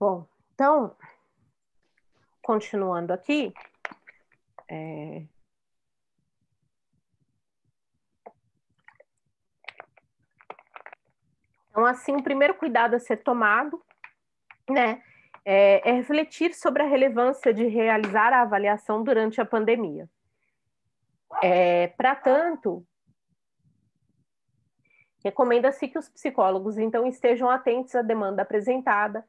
Bom, então, continuando aqui, então, assim, o primeiro cuidado a ser tomado, né, é refletir sobre a relevância de realizar a avaliação durante a pandemia. Para tanto, recomenda-se que os psicólogos, então, estejam atentos à demanda apresentada,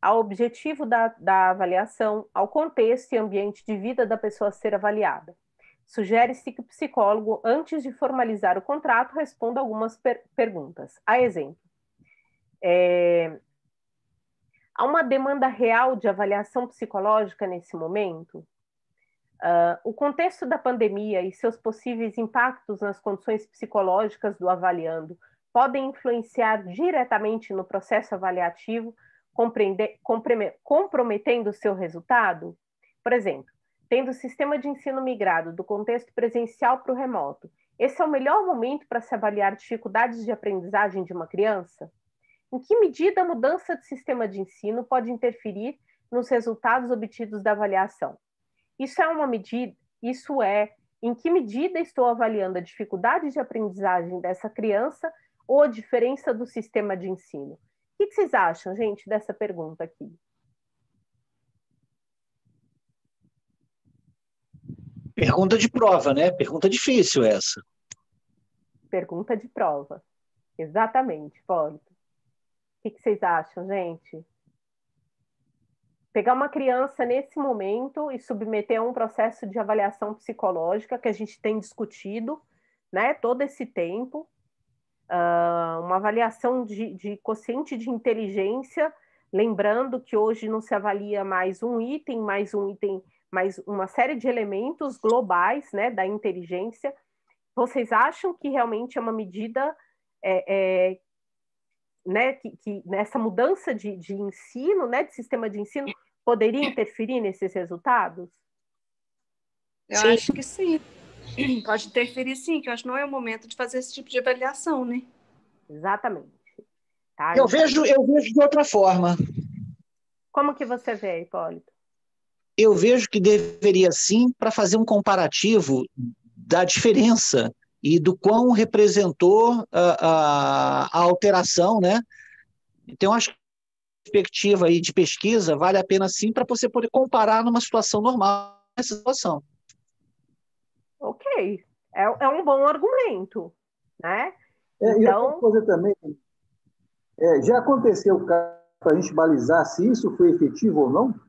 ao objetivo da avaliação, ao contexto e ambiente de vida da pessoa a ser avaliada. Sugere-se que o psicólogo, antes de formalizar o contrato, responda algumas perguntas. A exemplo, há uma demanda real de avaliação psicológica nesse momento? O contexto da pandemia e seus possíveis impactos nas condições psicológicas do avaliando podem influenciar diretamente no processo avaliativo, comprometendo o seu resultado? Por exemplo, tendo o sistema de ensino migrado do contexto presencial para o remoto, esse é o melhor momento para se avaliar dificuldades de aprendizagem de uma criança? Em que medida a mudança de sistema de ensino pode interferir nos resultados obtidos da avaliação? Em que medida estou avaliando a dificuldade de aprendizagem dessa criança ou a diferença do sistema de ensino? O que vocês acham, gente, dessa pergunta aqui? Pergunta de prova, né? Pergunta difícil essa. Pergunta de prova. Exatamente, Hipólito. O que vocês acham, gente? Pegar uma criança nesse momento e submeter a um processo de avaliação psicológica que a gente tem discutido, né, todo esse tempo, uma avaliação de quociente de inteligência, lembrando que hoje não se avalia mais um item, mais uma série de elementos globais, né, da inteligência. Vocês acham que realmente é uma medida né, que nessa mudança de ensino, né, de sistema de ensino, poderia interferir nesses resultados? Eu acho que sim. Pode interferir sim, que eu acho que não é o momento de fazer esse tipo de avaliação, né? Exatamente. Tá? Eu vejo de outra forma. Como que você vê, Hipólito? Eu vejo que deveria sim, para fazer um comparativo da diferença e do quão representou a alteração, né? Então, acho que a perspectiva aí de pesquisa vale a pena sim para você poder comparar numa situação normal essa situação. Ok, é um bom argumento, né? E outra coisa também, já aconteceu para a gente balizar se isso foi efetivo ou não?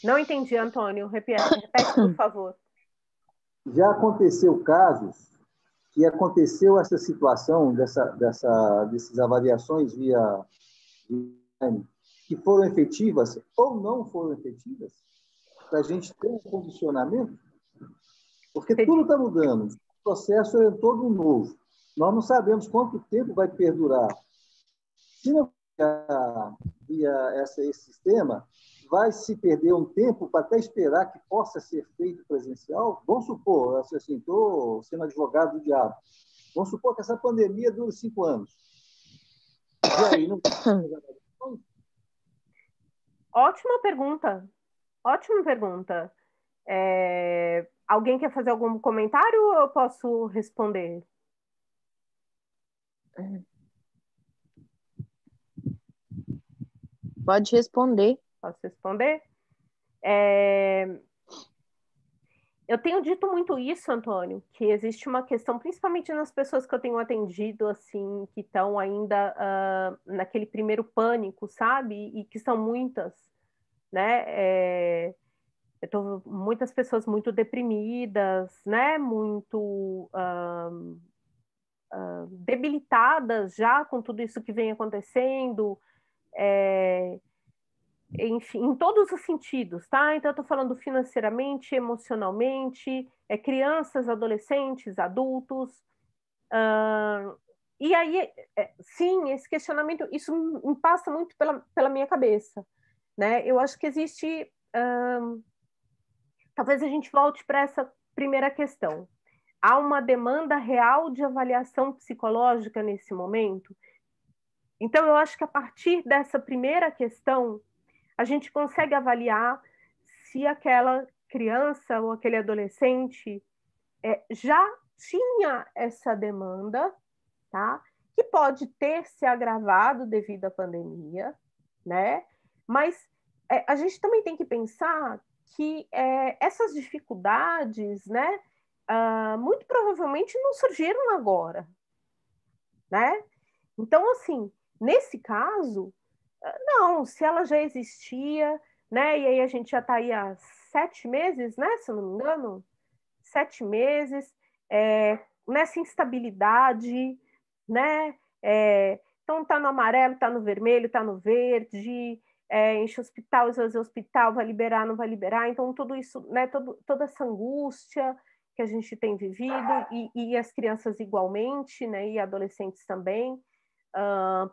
Não entendi, Antônio. Repete, por favor. Já aconteceu casos que aconteceu essa situação desses avaliações via que foram efetivas ou não foram efetivas, para a gente ter um condicionamento, porque tudo está mudando, o processo é todo novo. Nós não sabemos quanto tempo vai perdurar. Se não via esse sistema, vai se perder um tempo para até esperar que possa ser feito presencial. Vamos supor, assim, estou sendo advogado do diabo, vamos supor que essa pandemia dure 5 anos. E aí, não... Ótima pergunta. Ótima pergunta. Alguém quer fazer algum comentário ou eu posso responder? Pode responder. Posso responder? Eu tenho dito muito isso, Antônio, que existe uma questão, principalmente nas pessoas que eu tenho atendido, assim, que estão ainda naquele primeiro pânico, sabe? E que são muitas, né? Muitas pessoas muito deprimidas, né? Muito debilitadas já com tudo isso que vem acontecendo, enfim, em todos os sentidos, tá? Então, eu estou falando financeiramente, emocionalmente, crianças, adolescentes, adultos. E aí, sim, esse questionamento, isso me passa muito pela minha cabeça, né? Eu acho que existe... talvez a gente volte para essa primeira questão. Há uma demanda real de avaliação psicológica nesse momento? Então, eu acho que a partir dessa primeira questão, a gente consegue avaliar se aquela criança ou aquele adolescente já tinha essa demanda, tá? Que pode ter se agravado devido à pandemia, né? Mas a gente também tem que pensar que essas dificuldades, né, muito provavelmente não surgiram agora, né? Então, assim, nesse caso, não, se ela já existia, né? E aí a gente já está aí há 7 meses, né? Se eu não me engano, 7 meses, nessa instabilidade, né? Então tá no amarelo, tá no vermelho, tá no verde, enche hospital, esvazia hospital, vai liberar, não vai liberar. Então tudo isso, né? Toda essa angústia que a gente tem vivido, e as crianças igualmente, né? E adolescentes também,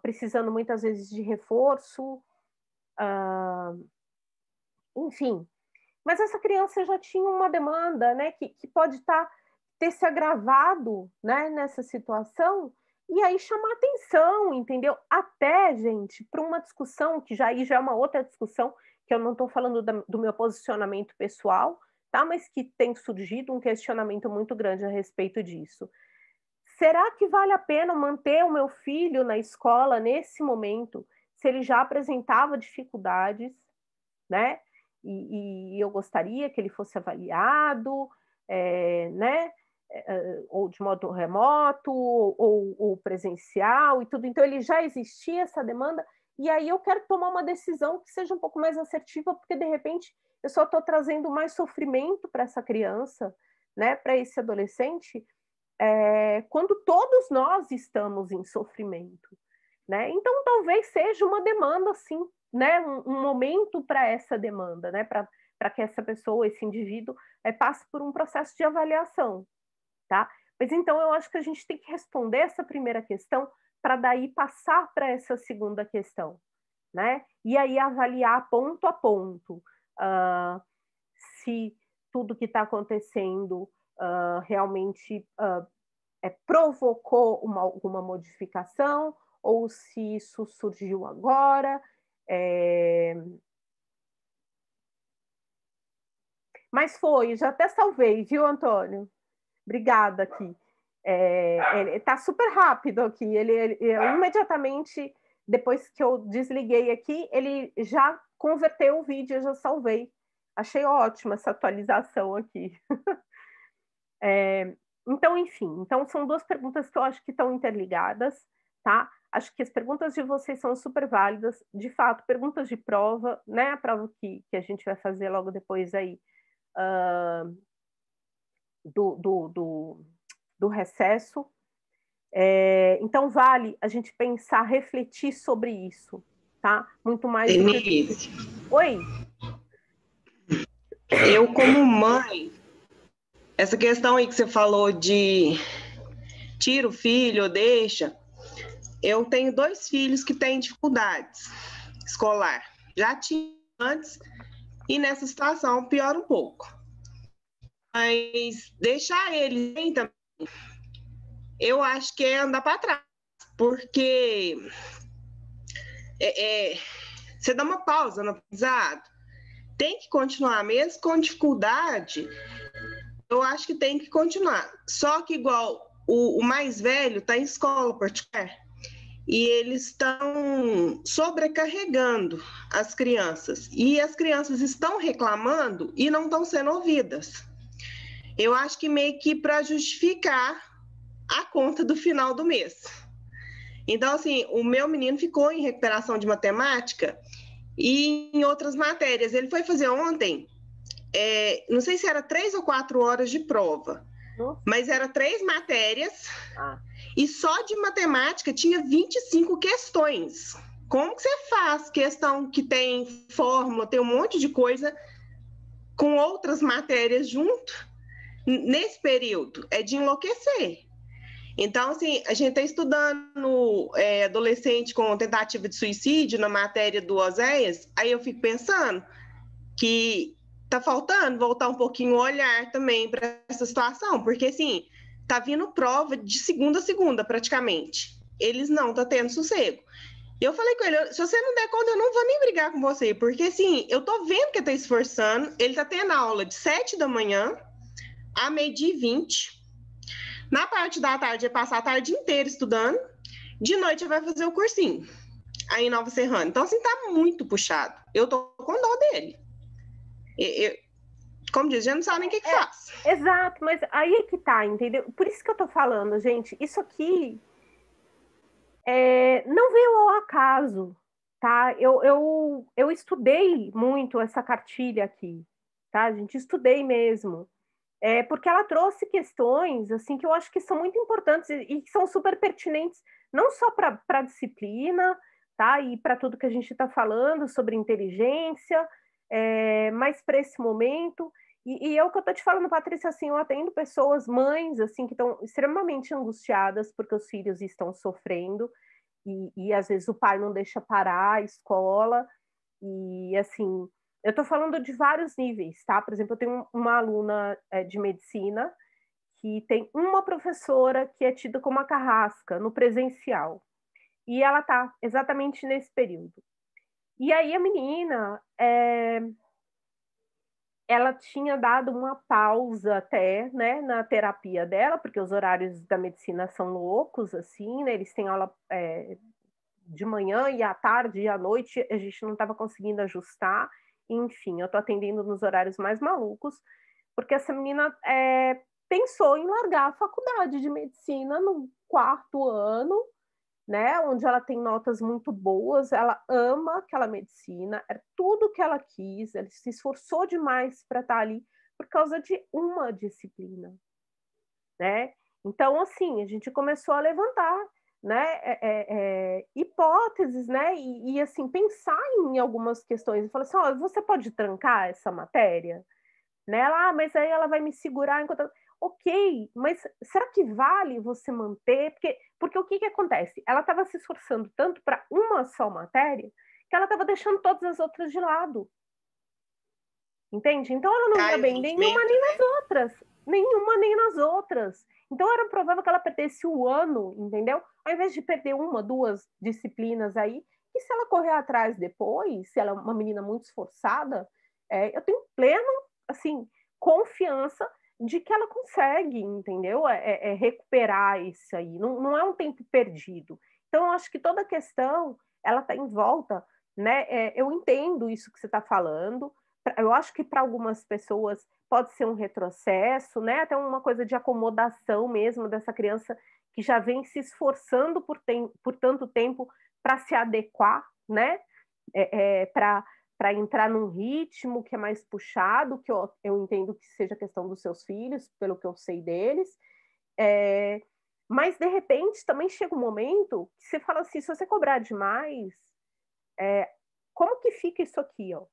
precisando muitas vezes de reforço, enfim. Mas essa criança já tinha uma demanda, né, que pode ter se agravado, né, nessa situação, e aí chamar atenção, entendeu? Até, gente, para uma discussão, que já é uma outra discussão, que eu não estou falando do meu posicionamento pessoal, tá? Mas que tem surgido um questionamento muito grande a respeito disso. Será que vale a pena manter o meu filho na escola nesse momento, se ele já apresentava dificuldades, né? E eu gostaria que ele fosse avaliado, né? Ou de modo remoto, ou presencial e tudo. Então, ele já existia essa demanda, e aí eu quero tomar uma decisão que seja um pouco mais assertiva, porque, de repente, eu só estou trazendo mais sofrimento para essa criança, né? Para esse adolescente, quando todos nós estamos em sofrimento, né? Então, talvez seja uma demanda, assim, né? Um momento para essa demanda, né? Para que essa pessoa, esse indivíduo, passe por um processo de avaliação, tá? Mas então eu acho que a gente tem que responder essa primeira questão para daí passar para essa segunda questão, né? E aí avaliar ponto a ponto se tudo que está acontecendo realmente provocou alguma modificação, ou se isso surgiu agora. Mas já até salvei, viu, Antônio? Obrigada aqui. Ele está super rápido aqui. Ele imediatamente, depois que eu desliguei aqui, ele já converteu o vídeo, eu já salvei. Achei ótima essa atualização aqui. Então, enfim, então são duas perguntas que eu acho que estão interligadas, tá? Acho que as perguntas de vocês são super válidas. De fato, perguntas de prova, né? A prova que a gente vai fazer logo depois aí do recesso. Então, vale a gente pensar, refletir sobre isso, tá? Muito mais... Denise. Oi? Eu, como mãe, essa questão aí que você falou de tira o filho ou deixa, eu tenho 2 filhos que têm dificuldades escolar. Já tinha antes, e nessa situação piora um pouco. Mas deixar eles bem também, eu acho que é andar para trás, porque você dá uma pausa no aprendizado, tem que continuar, mesmo com dificuldade, eu acho que tem que continuar. Só que, igual o mais velho está em escola particular, e eles estão sobrecarregando as crianças, e as crianças estão reclamando e não estão sendo ouvidas. Eu acho que meio que para justificar a conta do final do mês. Então, assim, o meu menino ficou em recuperação de matemática e em outras matérias. Ele foi fazer ontem, não sei se era 3 ou 4 horas de prova, mas era 3 matérias e só de matemática tinha 25 questões. Como que você faz questão que tem fórmula, tem um monte de coisa com outras matérias junto? Nesse período, é de enlouquecer. Então, assim, a gente está estudando adolescente com tentativa de suicídio na matéria do Oséias, aí eu fico pensando que está faltando voltar um pouquinho o olhar também para essa situação, porque, assim, está vindo prova de segunda a segunda, praticamente. Eles não estão tendo sossego. Eu falei com ele, se você não der conta, eu não vou nem brigar com você, porque assim, eu tô vendo que ele tá esforçando, ele tá tendo aula de 7 da manhã a 12h20. Na parte da tarde, ele passa a tarde inteira estudando, de noite ele vai fazer o cursinho, aí em Nova Serrana. Então, assim, tá muito puxado. Eu tô com dó dele. Como diz, já não sabe nem o que faz. Exato, mas aí é que tá, entendeu? Por isso que eu tô falando, gente, isso aqui não veio ao acaso, tá? Eu estudei muito essa cartilha aqui, tá, gente? Estudei mesmo. Porque ela trouxe questões assim que eu acho que são muito importantes e que são super pertinentes, não só para a disciplina, tá? E para tudo que a gente está falando sobre inteligência, mas para esse momento. E é o que eu estou te falando, Patrícia, assim, eu atendo pessoas, mães, assim, que estão extremamente angustiadas porque os filhos estão sofrendo e às vezes o pai não deixa parar a escola e, assim, eu estou falando de vários níveis, tá? Por exemplo, eu tenho uma aluna de medicina que tem uma professora que é tida como a carrasca no presencial. E ela está exatamente nesse período. E aí a menina, ela tinha dado uma pausa até, né, na terapia dela, porque os horários da medicina são loucos, assim, né? Eles têm aula de manhã e à tarde e à noite, a gente não estava conseguindo ajustar. Enfim, eu estou atendendo nos horários mais malucos, porque essa menina pensou em largar a faculdade de medicina no 4º ano, né, onde ela tem notas muito boas, ela ama aquela medicina, é tudo que ela quis, ela se esforçou demais para estar ali por causa de uma disciplina, né? Então, assim, a gente começou a levantar, né, hipóteses, né, e assim, pensar em algumas questões, e falar assim, oh, você pode trancar essa matéria? Né? Ela, mas aí ela vai me segurar enquanto... Ok, mas será que vale você manter? Porque o que acontece? Ela estava se esforçando tanto para uma só matéria que ela estava deixando todas as outras de lado. Entende? Então ela não ia bem nenhuma nem nas outras. Nenhuma nem nas outras. Então era provável que ela perdesse o ano, entendeu? Ao invés de perder uma, 2 disciplinas aí, e se ela correr atrás depois, se ela é uma menina muito esforçada, eu tenho plena, assim, confiança de que ela consegue, entendeu? Recuperar isso aí. Não é um tempo perdido. Então, eu acho que toda a questão, ela está em volta, né? Eu entendo isso que você está falando. Eu acho que para algumas pessoas pode ser um retrocesso, né? Até uma coisa de acomodação mesmo dessa criança que já vem se esforçando por tanto tempo para se adequar, né? Para entrar num ritmo que é mais puxado, que eu entendo que seja questão dos seus filhos, pelo que eu sei deles. Mas, de repente, também chega um momento que você fala assim, se você cobrar demais, como que fica isso aqui, ó?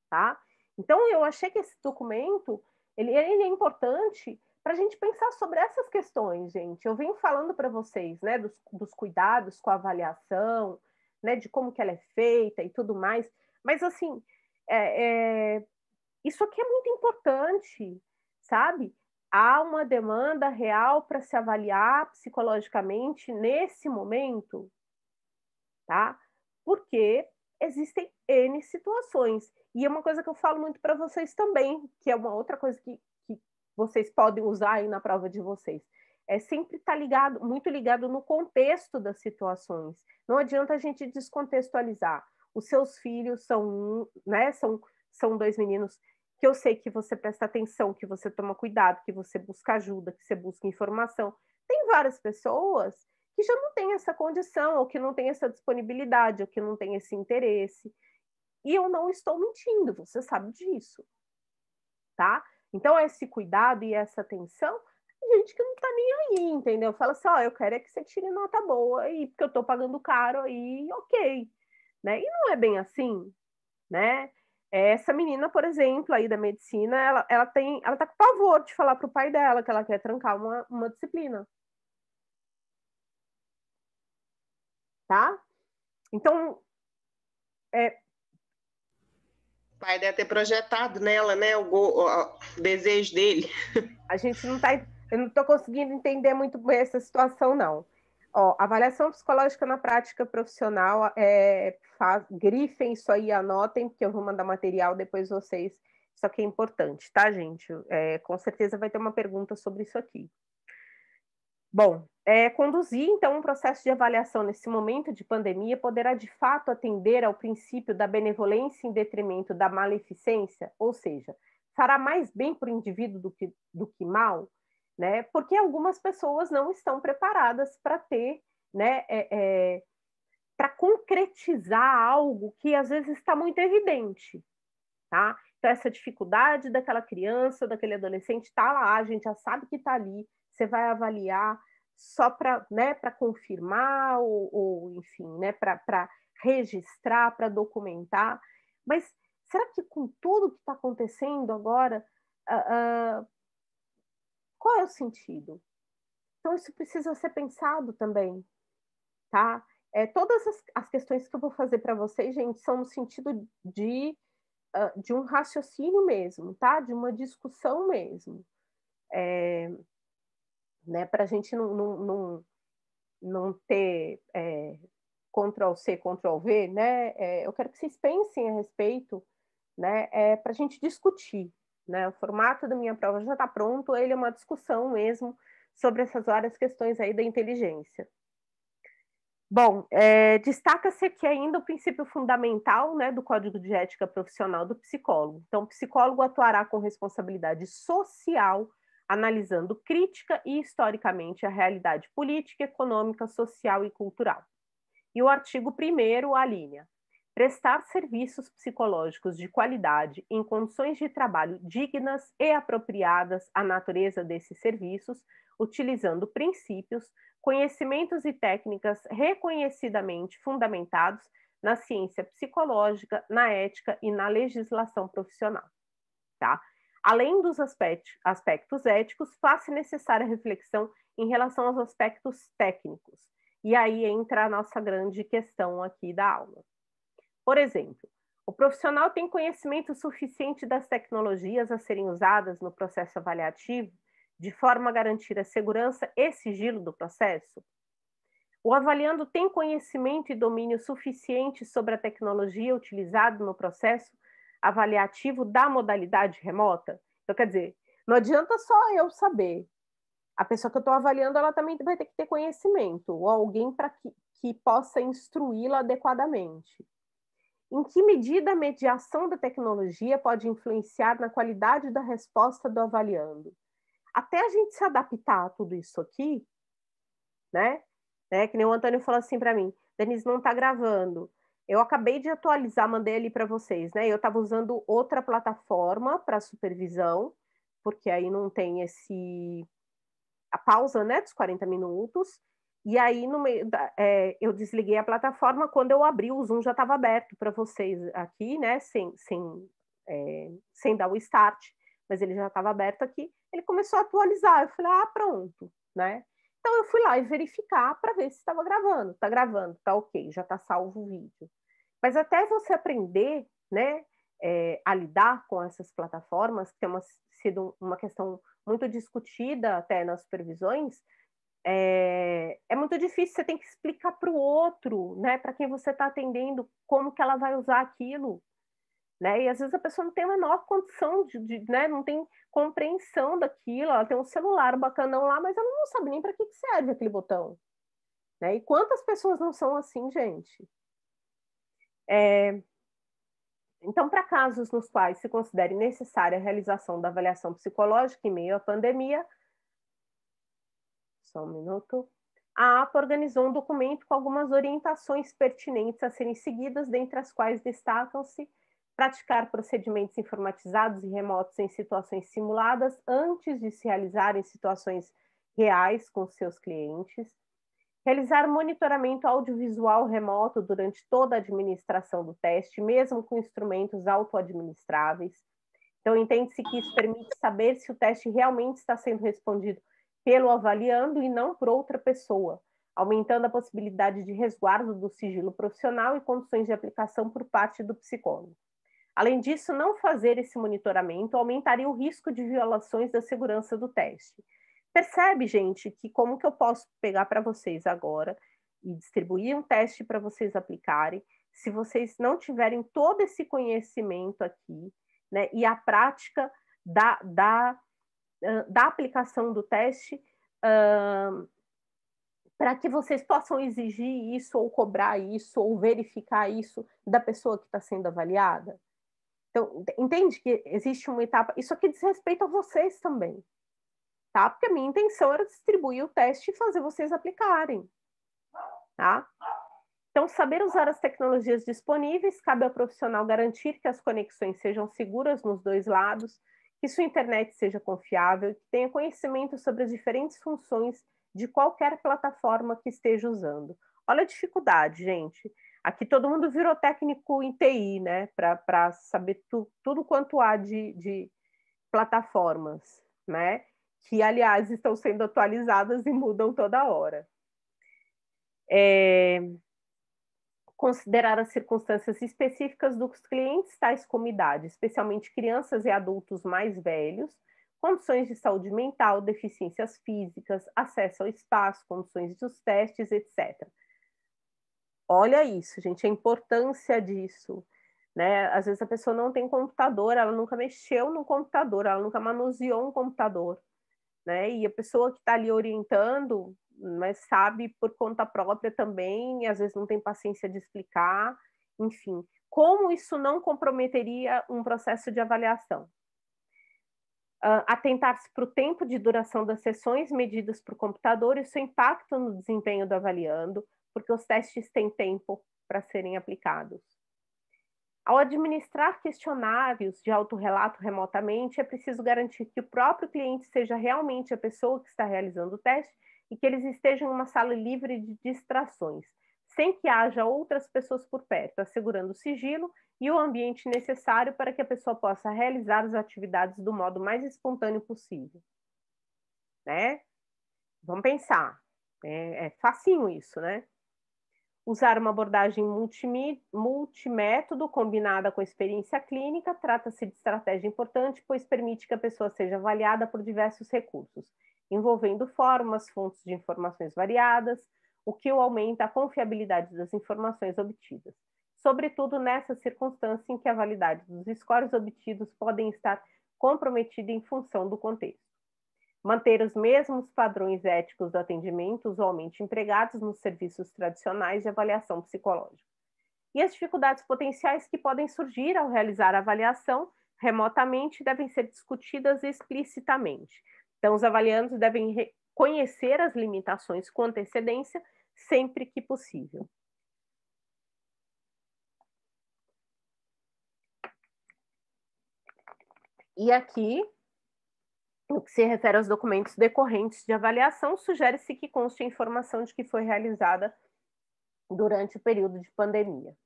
Tá? Então, eu achei que esse documento ele é importante para a gente pensar sobre essas questões, gente. Eu venho falando para vocês, né, dos cuidados com a avaliação, né, de como que ela é feita e tudo mais, mas, assim, isso aqui é muito importante, sabe? Há uma demanda real para se avaliar psicologicamente nesse momento, tá? Porque existem N situações. E é uma coisa que eu falo muito para vocês também, que é uma outra coisa que vocês podem usar aí na prova de vocês. É sempre estar muito ligado no contexto das situações. Não adianta a gente descontextualizar. Os seus filhos são, né, são 2 meninos que eu sei que você presta atenção, que você toma cuidado, que você busca ajuda, que você busca informação. Tem várias pessoas que já não têm essa condição, ou que não têm essa disponibilidade, ou que não têm esse interesse. E eu não estou mentindo, você sabe disso, tá? Então, esse cuidado e essa atenção, gente que não tá nem aí, entendeu? Fala assim, ó, eu quero é que você tire nota boa, e porque eu tô pagando caro aí, ok. Né? E não é bem assim, né? Essa menina, por exemplo, aí da medicina, ela tá com pavor de falar pro pai dela que ela quer trancar uma disciplina. Tá? Então, O pai deve ter projetado nela, né, o desejo dele. A gente não tá Eu não estou conseguindo entender muito bem essa situação, não. Ó, avaliação psicológica na prática profissional, grifem isso aí, anotem, porque eu vou mandar material depois vocês. Isso aqui é importante, tá, gente? Com certeza vai ter uma pergunta sobre isso aqui. Bom, conduzir, então, um processo de avaliação nesse momento de pandemia poderá, de fato, atender ao princípio da benevolência em detrimento da maleficência, ou seja, fará mais bem para o indivíduo do que mal, né? Porque algumas pessoas não estão preparadas para ter, né, para concretizar algo que às vezes está muito evidente, tá? Então, essa dificuldade daquela criança, daquele adolescente está lá, a gente já sabe que está ali, você vai avaliar só para, né, para confirmar ou enfim, né, para registrar, para documentar. Mas será que com tudo que está acontecendo agora, qual é o sentido? Então, isso precisa ser pensado também, tá? Todas as questões que eu vou fazer para vocês, gente, são no sentido de um raciocínio mesmo, tá? De uma discussão mesmo. Né? Para a gente não ter Ctrl+C, Ctrl+V, né? Eu quero que vocês pensem a respeito, né? Para a gente discutir, né? O formato da minha prova já está pronto, ele é uma discussão mesmo sobre essas várias questões aí da inteligência. Bom, destaca-se aqui ainda o princípio fundamental, né, do Código de Ética Profissional do psicólogo. Então, o psicólogo atuará com responsabilidade social, analisando crítica e historicamente a realidade política, econômica, social e cultural. E o artigo 1º alinha: prestar serviços psicológicos de qualidade em condições de trabalho dignas e apropriadas à natureza desses serviços, utilizando princípios, conhecimentos e técnicas reconhecidamente fundamentados na ciência psicológica, na ética e na legislação profissional. Tá? Além dos aspectos éticos, faz-se necessária reflexão em relação aos aspectos técnicos. E aí entra a nossa grande questão aqui da aula. Por exemplo, o profissional tem conhecimento suficiente das tecnologias a serem usadas no processo avaliativo, de forma a garantir a segurança e sigilo do processo? O avaliando tem conhecimento e domínio suficiente sobre a tecnologia utilizada no processo avaliativo da modalidade remota? Então, quer dizer, não adianta só eu saber. A pessoa que eu estou avaliando, ela também vai ter que ter conhecimento, ou alguém para que possa instruí-la adequadamente. Em que medida a mediação da tecnologia pode influenciar na qualidade da resposta do avaliando? Até a gente se adaptar a tudo isso aqui, né? Que nem o Antônio falou assim para mim: Denise, não está gravando. Eu acabei de atualizar, mandei ali para vocês, né? Eu estava usando outra plataforma para supervisão, porque aí não tem a pausa, né, dos 40 minutos. E aí, no meio eu desliguei a plataforma, quando eu abri, o Zoom já estava aberto para vocês aqui, né, sem dar o start, mas ele já estava aberto aqui. Ele começou a atualizar, eu falei, pronto, né? Então, eu fui lá e verificar para ver se estava gravando. Está gravando, tá ok, já está salvo o vídeo. Mas até você aprender, né, a lidar com essas plataformas, que tem sido uma questão muito discutida até nas supervisões, é muito difícil, você tem que explicar para o outro, né, para quem você está atendendo, como que ela vai usar aquilo, né, e às vezes a pessoa não tem a menor condição né, não tem compreensão daquilo, ela tem um celular bacanão lá, mas ela não sabe nem para que serve aquele botão, né, e quantas pessoas não são assim, gente? Então, para casos nos quais se considere necessária a realização da avaliação psicológica em meio à pandemia, só um minuto, a APA organizou um documento com algumas orientações pertinentes a serem seguidas, dentre as quais destacam-se praticar procedimentos informatizados e remotos em situações simuladas antes de se realizar em situações reais com seus clientes, realizar monitoramento audiovisual remoto durante toda a administração do teste, mesmo com instrumentos autoadministráveis. Então, entende-se que isso permite saber se o teste realmente está sendo respondido pelo avaliando e não por outra pessoa, aumentando a possibilidade de resguardo do sigilo profissional e condições de aplicação por parte do psicólogo. Além disso, não fazer esse monitoramento aumentaria o risco de violações da segurança do teste. Percebe, gente, que como que eu posso pegar para vocês agora e distribuir um teste para vocês aplicarem, se vocês não tiverem todo esse conhecimento aqui, né, e a prática da aplicação do teste, para que vocês possam exigir isso, ou cobrar isso, ou verificar isso da pessoa que está sendo avaliada. Então, entende que existe uma etapa... Isso aqui diz respeito a vocês também, tá? Porque a minha intenção era distribuir o teste e fazer vocês aplicarem, tá? Então, saber usar as tecnologias disponíveis, cabe ao profissional garantir que as conexões sejam seguras nos dois lados, que sua internet seja confiável, que tenha conhecimento sobre as diferentes funções de qualquer plataforma que esteja usando. Olha a dificuldade, gente. Aqui todo mundo virou técnico em TI, né? Para saber tudo quanto há de plataformas, né? Que, aliás, estão sendo atualizadas e mudam toda hora. Considerar as circunstâncias específicas dos clientes, tais como idade, especialmente crianças e adultos mais velhos, condições de saúde mental, deficiências físicas, acesso ao espaço, condições dos testes, etc. Olha isso, gente, a importância disso, né? Às vezes a pessoa não tem computador, ela nunca mexeu no computador, ela nunca manuseou um computador, né? E a pessoa que está ali orientando, mas sabe por conta própria também, e às vezes não tem paciência de explicar, enfim. Como isso não comprometeria um processo de avaliação? Atentar-se para o tempo de duração das sessões medidas por computador e seu impacto no desempenho do avaliando, porque os testes têm tempo para serem aplicados. Ao administrar questionários de autorrelato remotamente, é preciso garantir que o próprio cliente seja realmente a pessoa que está realizando o teste e que eles estejam em uma sala livre de distrações, sem que haja outras pessoas por perto, assegurando o sigilo e o ambiente necessário para que a pessoa possa realizar as atividades do modo mais espontâneo possível. Né? Vamos pensar. É facinho isso, né? Usar uma abordagem multimétodo combinada com experiência clínica trata-se de estratégia importante, pois permite que a pessoa seja avaliada por diversos recursos, envolvendo formas, fontes de informações variadas, o que aumenta a confiabilidade das informações obtidas, sobretudo nessa circunstância em que a validade dos scores obtidos podem estar comprometida em função do contexto. Manter os mesmos padrões éticos do atendimento usualmente empregados nos serviços tradicionais de avaliação psicológica. E as dificuldades potenciais que podem surgir ao realizar a avaliação remotamente devem ser discutidas explicitamente. Então, os avaliandos devem conhecer as limitações com antecedência, sempre que possível. E aqui, no que se refere aos documentos decorrentes de avaliação, sugere-se que conste a informação de que foi realizada durante o período de pandemia.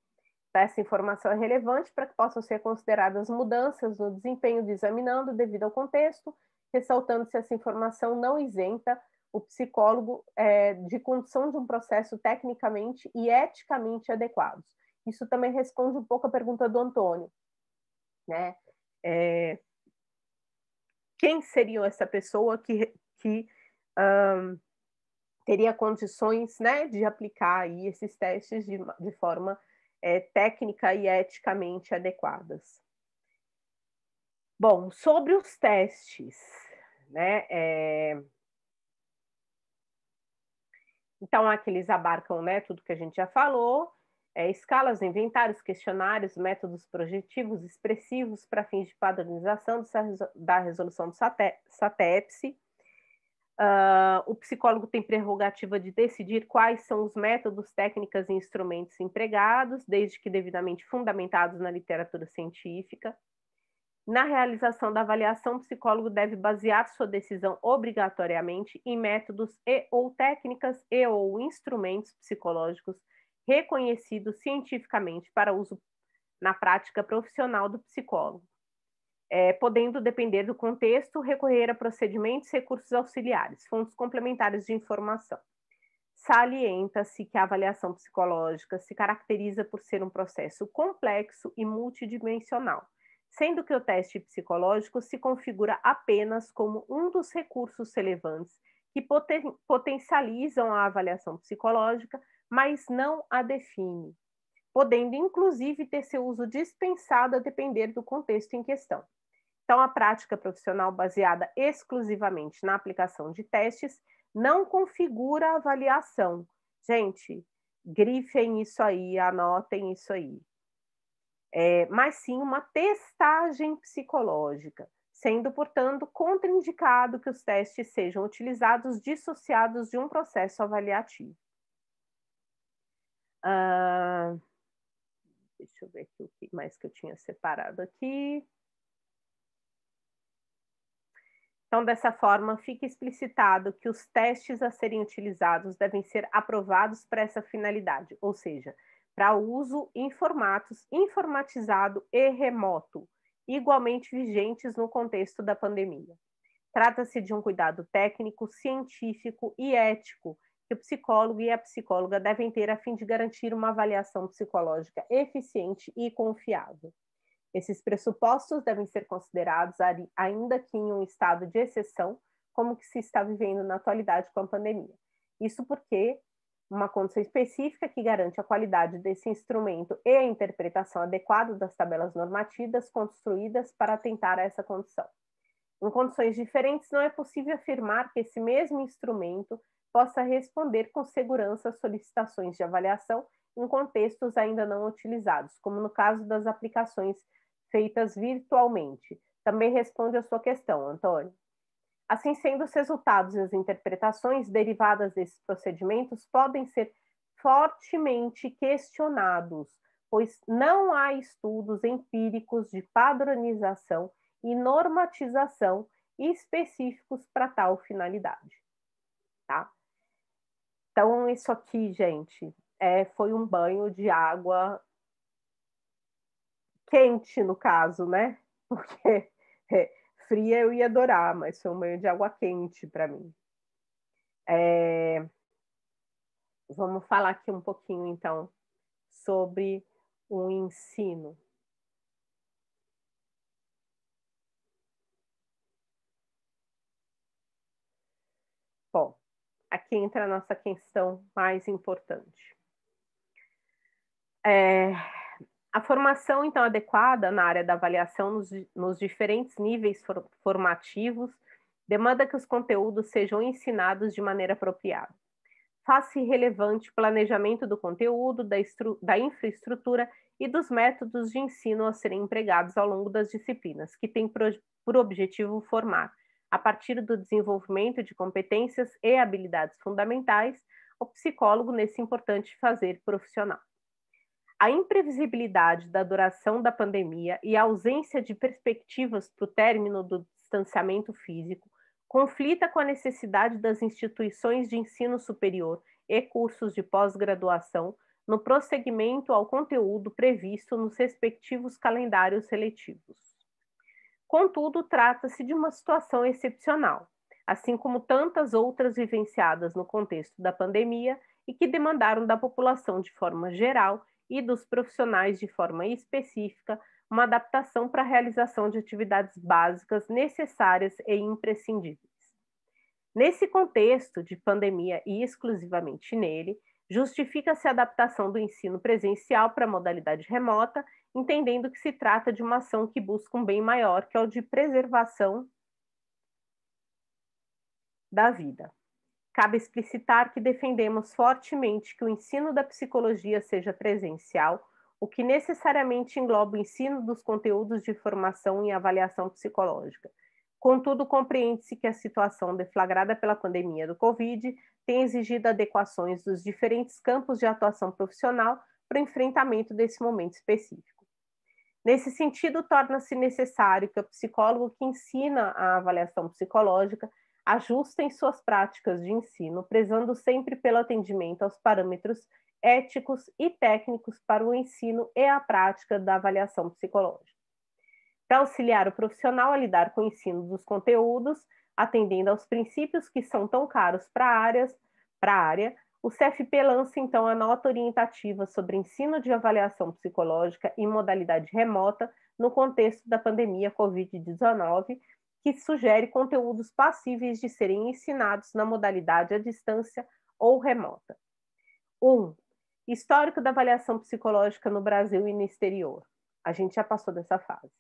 Essa informação é relevante para que possam ser consideradas mudanças no desempenho do examinando devido ao contexto, ressaltando-se essa informação não isenta o psicólogo de condução de um processo tecnicamente e eticamente adequados. Isso também responde um pouco a pergunta do Antônio, né? Quem seria essa pessoa que teria condições, né, de aplicar aí esses testes de forma técnica e eticamente adequadas? Bom, sobre os testes, né? Então, aqui eles abarcam, né, tudo que a gente já falou, escalas, inventários, questionários, métodos projetivos, expressivos para fins de padronização da resolução do SATEPS. O psicólogo tem prerrogativa de decidir quais são os métodos, técnicas e instrumentos empregados, desde que devidamente fundamentados na literatura científica. Na realização da avaliação, o psicólogo deve basear sua decisão obrigatoriamente em métodos ou técnicas ou instrumentos psicológicos reconhecidos cientificamente para uso na prática profissional do psicólogo, podendo depender do contexto, recorrer a procedimentos e recursos auxiliares, fontes complementares de informação. Salienta-se que a avaliação psicológica se caracteriza por ser um processo complexo e multidimensional, sendo que o teste psicológico se configura apenas como um dos recursos relevantes que potencializam a avaliação psicológica, mas não a define, podendo inclusive ter seu uso dispensado a depender do contexto em questão. Então, a prática profissional baseada exclusivamente na aplicação de testes não configura a avaliação. Gente, grifem isso aí, anotem isso aí. Mas sim uma testagem psicológica, sendo, portanto, contraindicado que os testes sejam utilizados dissociados de um processo avaliativo. Deixa eu ver aqui o que mais que eu tinha separado aqui. Então, dessa forma, fica explicitado que os testes a serem utilizados devem ser aprovados para essa finalidade, ou seja, para uso em formatos informatizado e remoto, igualmente vigentes no contexto da pandemia. Trata-se de um cuidado técnico, científico e ético que o psicólogo e a psicóloga devem ter a fim de garantir uma avaliação psicológica eficiente e confiável. Esses pressupostos devem ser considerados, ainda que em um estado de exceção, como que se está vivendo na atualidade com a pandemia. Isso porque uma condição específica que garante a qualidade desse instrumento e a interpretação adequada das tabelas normativas construídas para atentar a essa condição. Em condições diferentes, não é possível afirmar que esse mesmo instrumento possa responder com segurança às solicitações de avaliação em contextos ainda não utilizados, como no caso das aplicações feitas virtualmente. Também responde a sua questão, Antônio. Assim sendo, os resultados e as interpretações derivadas desses procedimentos podem ser fortemente questionados, pois não há estudos empíricos de padronização e normatização específicos para tal finalidade. Tá? Então, isso aqui, gente, foi um banho de água quente, no caso, né? Porque fria eu ia adorar, mas foi um banho de água quente para mim. Vamos falar aqui um pouquinho, então, sobre o ensino. Bom, aqui entra a nossa questão mais importante. A formação, então, adequada na área da avaliação nos diferentes níveis formativos demanda que os conteúdos sejam ensinados de maneira apropriada. Faz-se relevante o planejamento do conteúdo, da infraestrutura e dos métodos de ensino a serem empregados ao longo das disciplinas, que têm por objetivo formar, a partir do desenvolvimento de competências e habilidades fundamentais, o psicólogo nesse importante fazer profissional. A imprevisibilidade da duração da pandemia e a ausência de perspectivas para o término do distanciamento físico conflita com a necessidade das instituições de ensino superior e cursos de pós-graduação no prosseguimento ao conteúdo previsto nos respectivos calendários seletivos. Contudo, trata-se de uma situação excepcional, assim como tantas outras vivenciadas no contexto da pandemia e que demandaram da população de forma geral e dos profissionais de forma específica uma adaptação para a realização de atividades básicas necessárias e imprescindíveis. Nesse contexto de pandemia e exclusivamente nele, justifica-se a adaptação do ensino presencial para a modalidade remota, entendendo que se trata de uma ação que busca um bem maior, que é o de preservação da vida. Cabe explicitar que defendemos fortemente que o ensino da psicologia seja presencial, o que necessariamente engloba o ensino dos conteúdos de formação e avaliação psicológica. Contudo, compreende-se que a situação deflagrada pela pandemia do Covid tem exigido adequações dos diferentes campos de atuação profissional para o enfrentamento desse momento específico. Nesse sentido, torna-se necessário que o psicólogo que ensina a avaliação psicológica ajustem suas práticas de ensino, prezando sempre pelo atendimento aos parâmetros éticos e técnicos para o ensino e a prática da avaliação psicológica. Para auxiliar o profissional a lidar com o ensino dos conteúdos, atendendo aos princípios que são tão caros para a área, O CFP lança, então, a nota orientativa sobre ensino de avaliação psicológica em modalidade remota no contexto da pandemia Covid-19, que sugere conteúdos passíveis de serem ensinados na modalidade à distância ou remota. 1. Histórico da avaliação psicológica no Brasil e no exterior. A gente já passou dessa fase.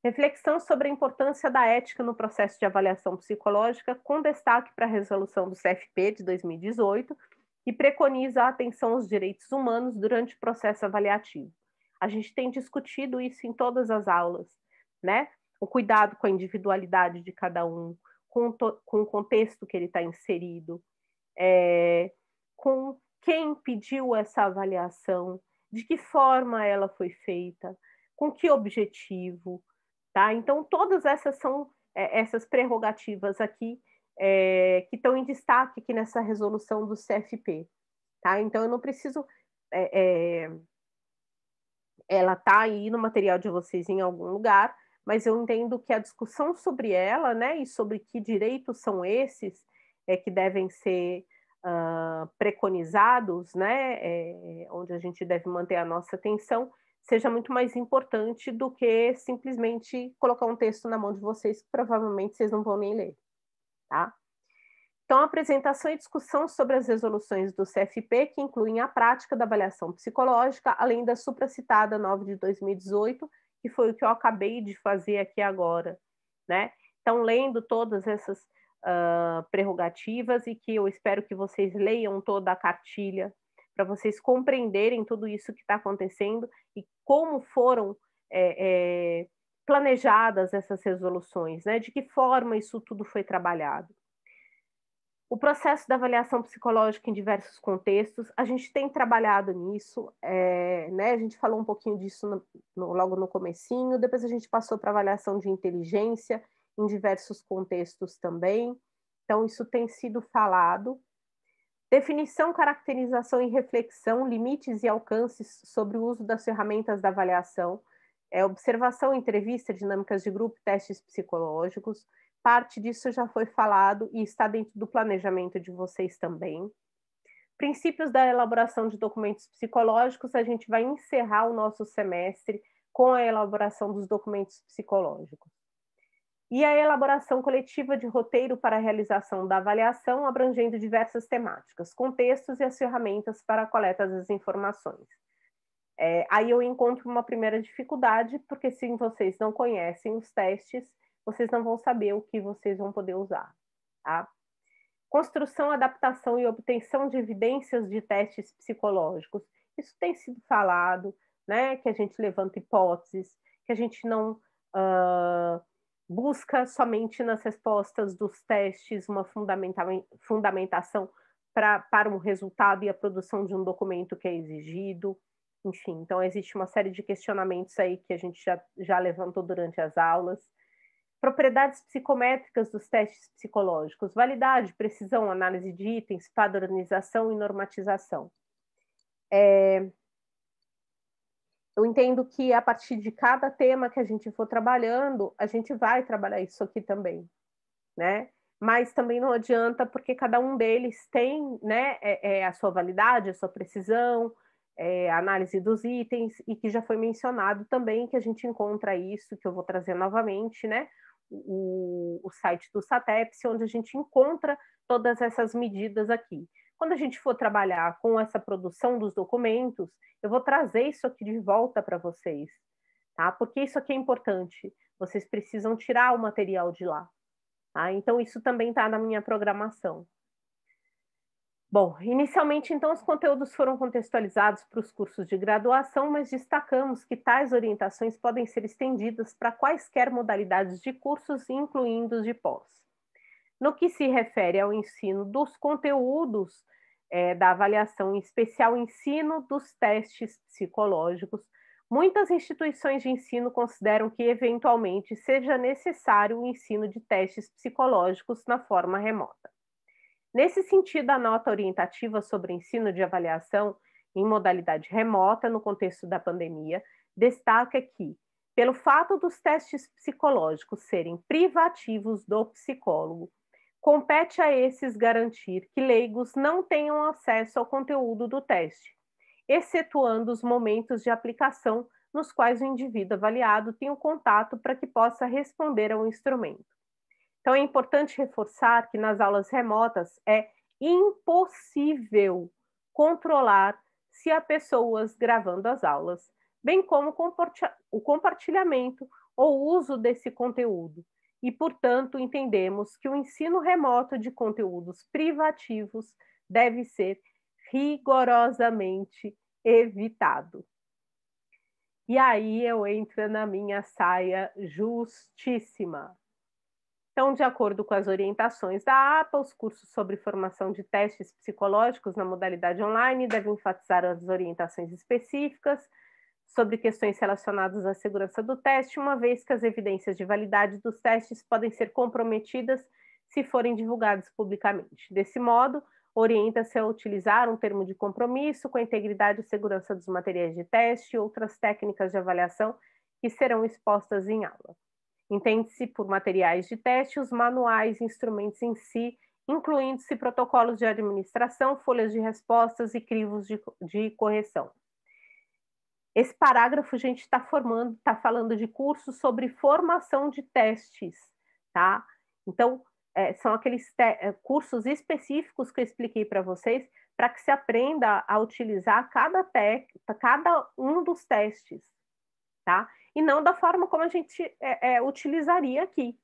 Reflexão sobre a importância da ética no processo de avaliação psicológica, com destaque para a resolução do CFP de 2018, que preconiza a atenção aos direitos humanos durante o processo avaliativo. A gente tem discutido isso em todas as aulas, né? O cuidado com a individualidade de cada um, com o contexto que ele está inserido, com quem pediu essa avaliação, de que forma ela foi feita, com que objetivo. Tá? Então, todas essas são essas prerrogativas aqui que estão em destaque aqui nessa resolução do CFP. Tá? Então, eu não preciso... ela está aí no material de vocês em algum lugar, mas eu entendo que a discussão sobre ela, né, e sobre que direitos são esses que devem ser preconizados, né, onde a gente deve manter a nossa atenção, seja muito mais importante do que simplesmente colocar um texto na mão de vocês que provavelmente vocês não vão nem ler, tá? Então, apresentação e discussão sobre as resoluções do CFP, que incluem a prática da avaliação psicológica, além da supracitada 9 de 2018, que foi o que eu acabei de fazer aqui agora, né? Então, lendo todas essas prerrogativas, e que eu espero que vocês leiam toda a cartilha, para vocês compreenderem tudo isso que está acontecendo e como foram planejadas essas resoluções, né? De que forma isso tudo foi trabalhado. O processo da avaliação psicológica em diversos contextos, a gente tem trabalhado nisso, né? A gente falou um pouquinho disso logo no comecinho, depois a gente passou para avaliação de inteligência em diversos contextos também, então isso tem sido falado. Definição, caracterização e reflexão, limites e alcances sobre o uso das ferramentas da avaliação, observação, entrevista, dinâmicas de grupo, testes psicológicos. Parte disso já foi falado e está dentro do planejamento de vocês também. Princípios da elaboração de documentos psicológicos, a gente vai encerrar o nosso semestre com a elaboração dos documentos psicológicos. E a elaboração coletiva de roteiro para a realização da avaliação, abrangendo diversas temáticas, contextos e as ferramentas para a coleta das informações. Aí eu encontro uma primeira dificuldade, porque se vocês não conhecem os testes, vocês não vão saber o que vocês vão poder usar. Tá? Construção, adaptação e obtenção de evidências de testes psicológicos. Isso tem sido falado, né? Que a gente levanta hipóteses, que a gente não busca somente nas respostas dos testes uma fundamentação para um resultado e a produção de um documento que é exigido. Enfim, então existe uma série de questionamentos aí que a gente já levantou durante as aulas. Propriedades psicométricas dos testes psicológicos, validade, precisão, análise de itens, padronização e normatização. Eu entendo que a partir de cada tema que a gente for trabalhando, a gente vai trabalhar isso aqui também, né? Mas também não adianta, porque cada um deles tem, né, a sua validade, a sua precisão, a análise dos itens, e que já foi mencionado também que a gente encontra isso, que eu vou trazer novamente, né? O site do SATEPS, onde a gente encontra todas essas medidas aqui. Quando a gente for trabalhar com essa produção dos documentos, eu vou trazer isso aqui de volta para vocês, tá? Porque isso aqui é importante. Vocês precisam tirar o material de lá, tá? Então, isso também está na minha programação. Bom, inicialmente, então, os conteúdos foram contextualizados para os cursos de graduação, mas destacamos que tais orientações podem ser estendidas para quaisquer modalidades de cursos, incluindo os de pós. No que se refere ao ensino dos conteúdos da avaliação, em especial ensino dos testes psicológicos, muitas instituições de ensino consideram que, eventualmente, seja necessário o ensino de testes psicológicos na forma remota. Nesse sentido, a nota orientativa sobre ensino de avaliação em modalidade remota no contexto da pandemia destaca que, pelo fato dos testes psicológicos serem privativos do psicólogo, Compete a esses garantir que leigos não tenham acesso ao conteúdo do teste, excetuando os momentos de aplicação nos quais o indivíduo avaliado tem o contato para que possa responder ao instrumento. Então, é importante reforçar que nas aulas remotas é impossível controlar se há pessoas gravando as aulas, bem como o compartilhamento ou uso desse conteúdo. E, portanto, entendemos que o ensino remoto de conteúdos privativos deve ser rigorosamente evitado. E aí eu entro na minha saia justíssima. Então, de acordo com as orientações da APA, os cursos sobre formação de testes psicológicos na modalidade online devem enfatizar as orientações específicas sobre questões relacionadas à segurança do teste, uma vez que as evidências de validade dos testes podem ser comprometidas se forem divulgados publicamente. Desse modo, orienta-se a utilizar um termo de compromisso com a integridade e segurança dos materiais de teste e outras técnicas de avaliação que serão expostas em aula. Entende-se por materiais de teste os manuais e instrumentos em si, incluindo-se protocolos de administração, folhas de respostas e crivos de correção. Esse parágrafo a gente está falando de cursos sobre formação de testes, tá? Então, são aqueles cursos específicos que eu expliquei para vocês, para que se aprenda a utilizar cada um dos testes, tá? E não da forma como a gente utilizaria aqui,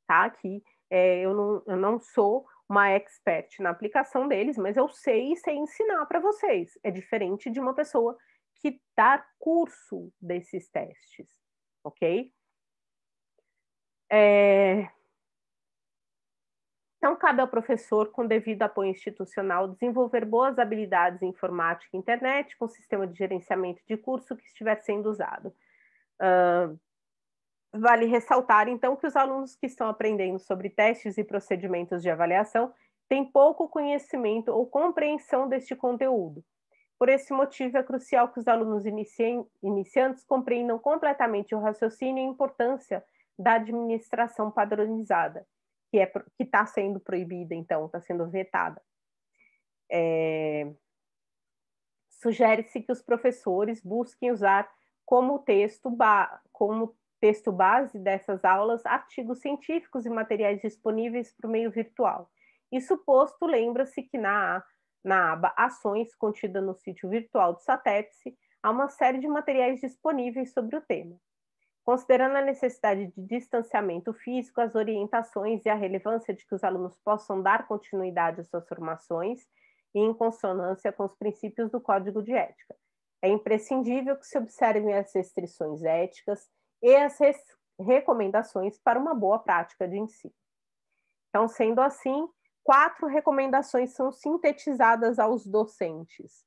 tá? Aqui eu não sou uma expert na aplicação deles, mas eu sei ensinar para vocês. É diferente de uma pessoa que dá curso desses testes, ok? Então, cabe ao professor, com devido apoio institucional, desenvolver boas habilidades em informática e internet com o sistema de gerenciamento de curso que estiver sendo usado. Vale ressaltar, então, que os alunos que estão aprendendo sobre testes e procedimentos de avaliação têm pouco conhecimento ou compreensão deste conteúdo. Por esse motivo, é crucial que os alunos iniciantes compreendam completamente o raciocínio e a importância da administração padronizada, que está sendo proibida, então, está sendo vetada. Sugere-se que os professores busquem usar como texto base dessas aulas artigos científicos e materiais disponíveis para o meio virtual. Isso posto, lembra-se que na aba Ações, contida no sítio virtual do SATEPSE, há uma série de materiais disponíveis sobre o tema. Considerando a necessidade de distanciamento físico, as orientações e a relevância de que os alunos possam dar continuidade às suas formações e em consonância com os princípios do Código de Ética, é imprescindível que se observem as restrições éticas e as recomendações para uma boa prática de ensino. Então, sendo assim, 4 recomendações são sintetizadas aos docentes.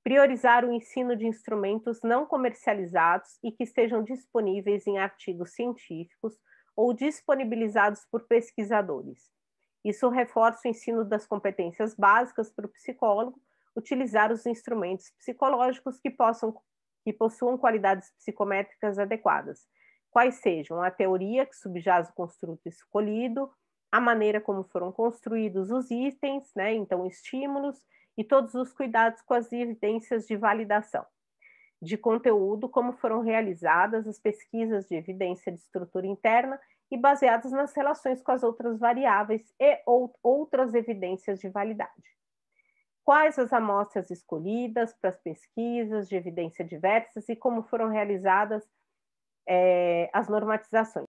Priorizar o ensino de instrumentos não comercializados e que estejam disponíveis em artigos científicos ou disponibilizados por pesquisadores. Isso reforça o ensino das competências básicas para o psicólogo, utilizar os instrumentos psicológicos que possuam qualidades psicométricas adequadas, quais sejam a teoria que subjaz o construto escolhido, a maneira como foram construídos os itens, né? Então, estímulos e todos os cuidados com as evidências de validação. De conteúdo, como foram realizadas as pesquisas de evidência de estrutura interna e baseadas nas relações com as outras variáveis e outras evidências de validade. Quais as amostras escolhidas para as pesquisas de evidência diversas e como foram realizadas as normatizações.